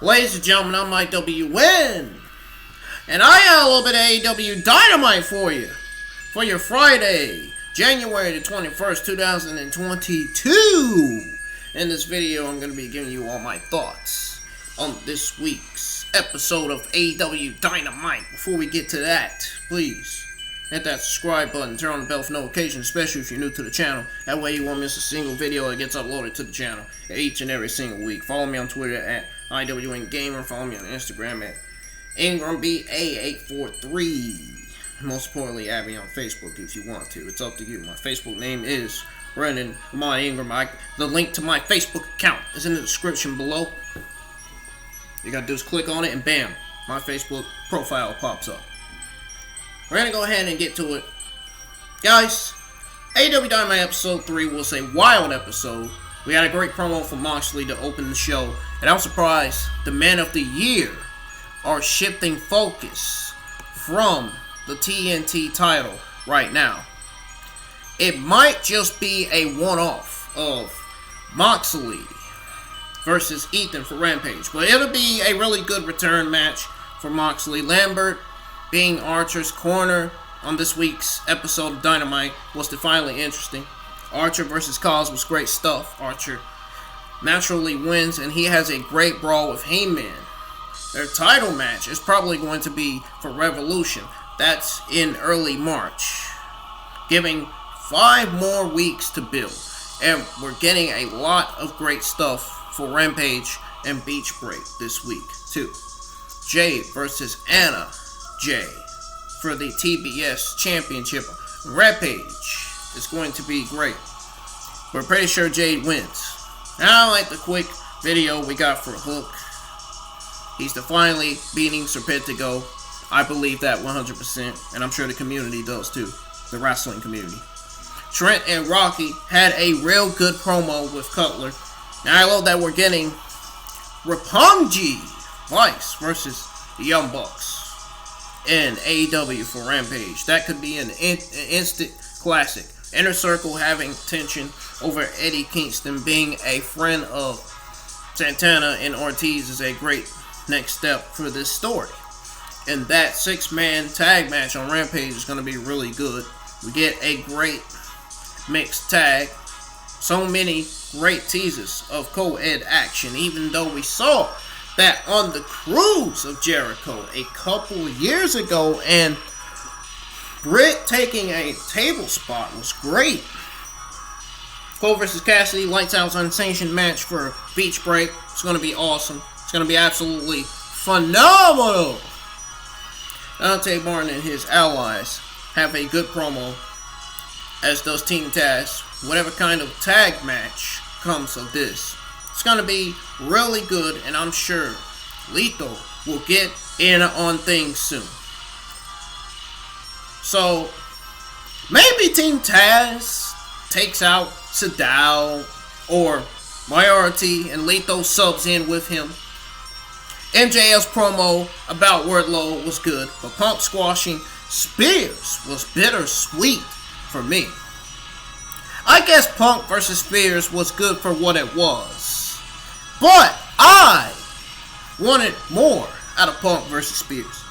Ladies and gentlemen, I'm IWN, and I got a little bit of AEW Dynamite for you. For your Friday, January the 21st, 2022. In this video, I'm going to be giving you all my thoughts on this week's episode of AEW Dynamite. Before we get to that, please hit that subscribe button, turn on the bell for notifications, especially if you're new to the channel. That way you won't miss a single video that gets uploaded to the channel each and every single week. Follow me on Twitter at IWN Gamer. Follow me on Instagram at IngramBA843. Most importantly, add me on Facebook if you want to. It's up to you. My Facebook name is Brendan Lamont Ingram. The link to my Facebook account is in the description below. You gotta do is click on it and bam, my Facebook profile pops up. We're gonna go ahead and get to it. Guys, AEW Dynamite episode 3 was a wild episode. We had a great promo from Moxley to open the show. And I'm surprised the Men of the Year are shifting focus from the TNT title right now. It might just be a one-off of Moxley versus Ethan for Rampage. But it'll be a really good return match for Moxley. Lambert being Archer's corner on this week's episode of Dynamite was definitely interesting. Archer versus Cos was great stuff. Archer naturally wins, and he has a great brawl with Heyman. Their title match is probably going to be for Revolution. That's in early March, giving 5 more weeks to build. And we're getting a lot of great stuff for Rampage and Beach Break this week, too. Jade versus Anna Jay for the TBS Championship. Rampage is going to be great. We're pretty sure Jade wins. I like the quick video we got for Hook. He's finally beating Serpentico. I believe that 100%, and I'm sure the community does too. The wrestling community. Trent and Rocky had a real good promo with Cutler. And I love that we're getting Roppongi Vice versus the Young Bucks in AEW for Rampage. That could be an instant classic. Inner Circle having tension over Eddie Kingston being a friend of Santana and Ortiz is a great next step for this story. And that 6-man tag match on Rampage is going to be really good. We get a great mixed tag. So many great teasers of co-ed action, even though we saw that on the Cruise of Jericho a couple years ago, and Britt taking a table spot was great. Cole versus Cassidy, Lights Out Unsanctioned match for Beach Break. It's going to be awesome. It's going to be absolutely phenomenal. Dante Martin and his allies have a good promo, as does Team Taz. Whatever kind of tag match comes of this, it's going to be really good, and I'm sure Lethal will get in on things soon. So, maybe Team Taz takes out Sadal, or Moriarty and Lethal subs in with him. MJF's promo about Wardlow was good, but Punk squashing Spears was bittersweet for me. I guess Punk versus Spears was good for what it was, but I wanted more out of Punk versus Spears.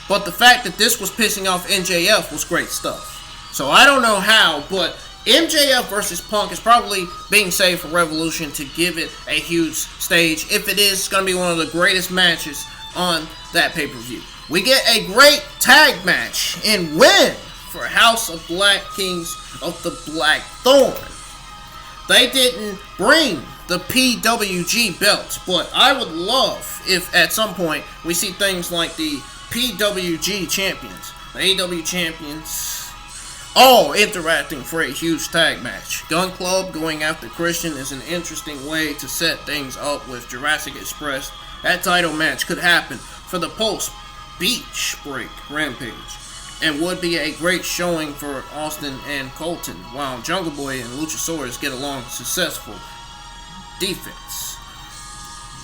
But the fact that this was pissing off MJF was great stuff. So I don't know how, but MJF versus Punk is probably being saved for Revolution to give it a huge stage. If it is, it's going to be one of the greatest matches on that pay-per-view. We get a great tag match and win for House of Black Kings of the Black Thorn. They didn't bring the PWG belts, but I would love if at some point we see things like the PWG champions, the AEW champions, all interacting for a huge tag match. Gun Club going after Christian is an interesting way to set things up with Jurassic Express. That title match could happen for the post-Beach Break Rampage, and would be a great showing for Austin and Colton, while Jungle Boy and Luchasaurus get along successful defense.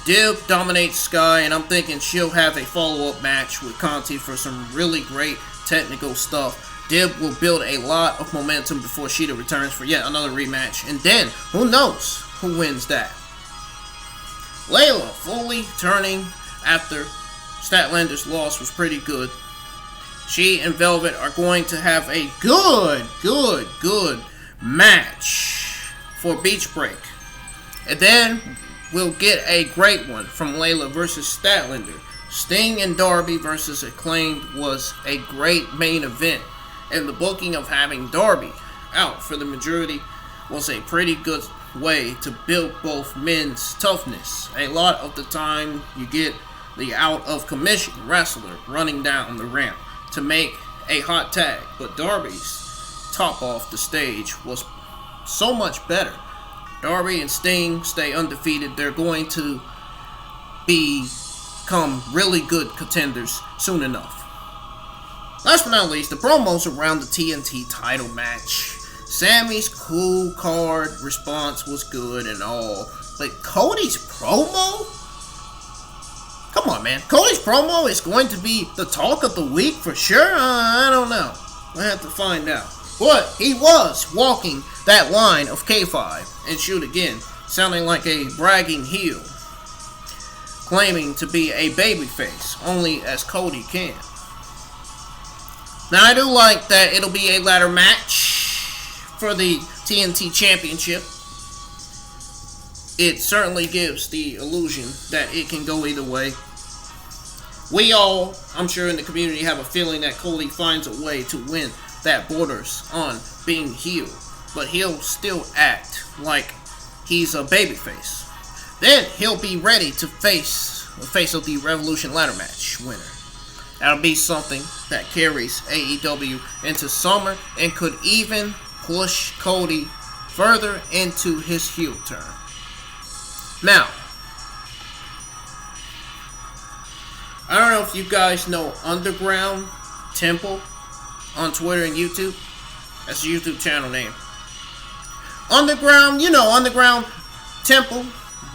Dib dominates Sky, and I'm thinking she'll have a follow-up match with Conti for some really great technical stuff. Dib will build a lot of momentum before Sheeta returns for yet another rematch, and then who knows who wins that. Layla fully turning after Statlander's loss was pretty good. She and Velvet are going to have a good match for Beach Break. And then we'll get a great one from Layla versus Statlander. Sting and Darby versus Acclaimed was a great main event. And the booking of having Darby out for the majority was a pretty good way to build both men's toughness. A lot of the time you get the out of commission wrestler running down the ramp to make a hot tag, but Darby's top off the stage was so much better. Darby and Sting stay undefeated. They're going to become really good contenders soon enough. Last but not least, the promos around the TNT title match. Sammy's cool card response was good and all, but Cody's promo? Come on, man. Cody's promo is going to be the talk of the week for sure? I don't know. We'll have to find out. But he was walking that line of K5 and shoot again, sounding like a bragging heel, claiming to be a babyface, only as Cody can. Now, I do like that it'll be a ladder match for the TNT Championship. It certainly gives the illusion that it can go either way. We all, I'm sure in the community, have a feeling that Cody finds a way to win that borders on being heel, but he'll still act like he's a babyface. Then he'll be ready to face the face of the Revolution ladder match winner. That'll be something that carries AEW into summer and could even push Cody further into his heel turn. Now, I don't know if you guys know Underground Temple on Twitter and YouTube. That's a YouTube channel name. Underground Temple,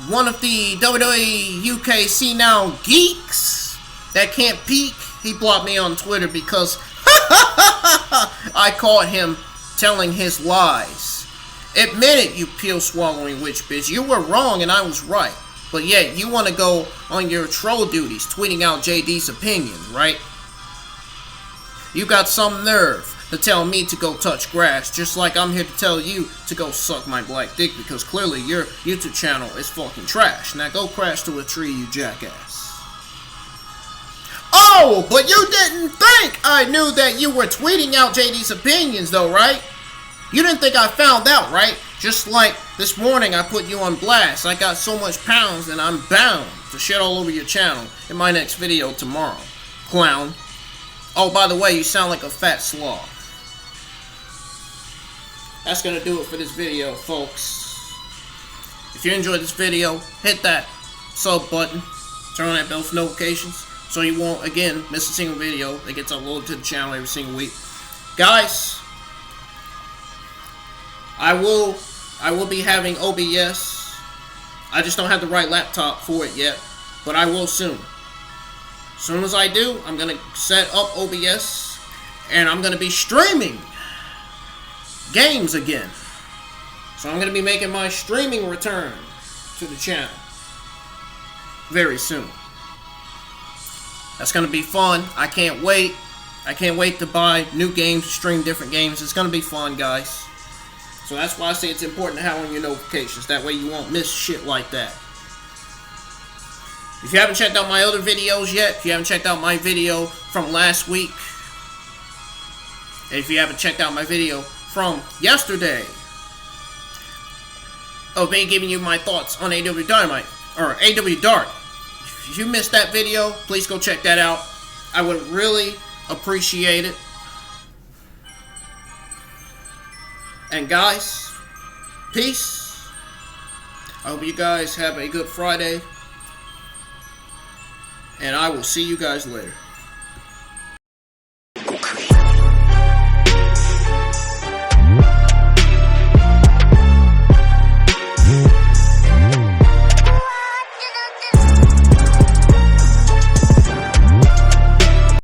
one of the WWE UK See Now geeks that can't peek. He blocked me on Twitter because I caught him telling his lies. Admit it, you pill-swallowing witch bitch. You were wrong and I was right. But yet, you want to go on your troll duties, tweeting out JD's opinions, right? You got some nerve to tell me to go touch grass, just like I'm here to tell you to go suck my black dick, because clearly your YouTube channel is fucking trash. Now go crash to a tree, you jackass. Oh, but you didn't think I knew that you were tweeting out JD's opinions, though, right? You didn't think I found out, right? Just like this morning I put you on blast. I got so much pounds that I'm bound to shit all over your channel in my next video tomorrow. Clown. Oh, by the way, you sound like a fat sloth. That's gonna do it for this video, folks. If you enjoyed this video, hit that sub button. Turn on that bell for notifications so you won't, again, miss a single video that gets uploaded to the channel every single week. Guys, I will be having OBS. I just don't have the right laptop for it yet, but I will soon. As soon as I do, I'm going to set up OBS, and I'm going to be streaming games again. So I'm going to be making my streaming return to the channel very soon. That's going to be fun. I can't wait. I can't wait to buy new games, stream different games. It's going to be fun, guys. So that's why I say it's important to have on your notifications. That way you won't miss shit like that. If you haven't checked out my other videos yet, if you haven't checked out my video from last week, and if you haven't checked out my video from yesterday of me giving you my thoughts on AEW Dynamite, or AEW Dark, if you missed that video, please go check that out. I would really appreciate it. And guys, peace. I hope you guys have a good Friday. And I will see you guys later.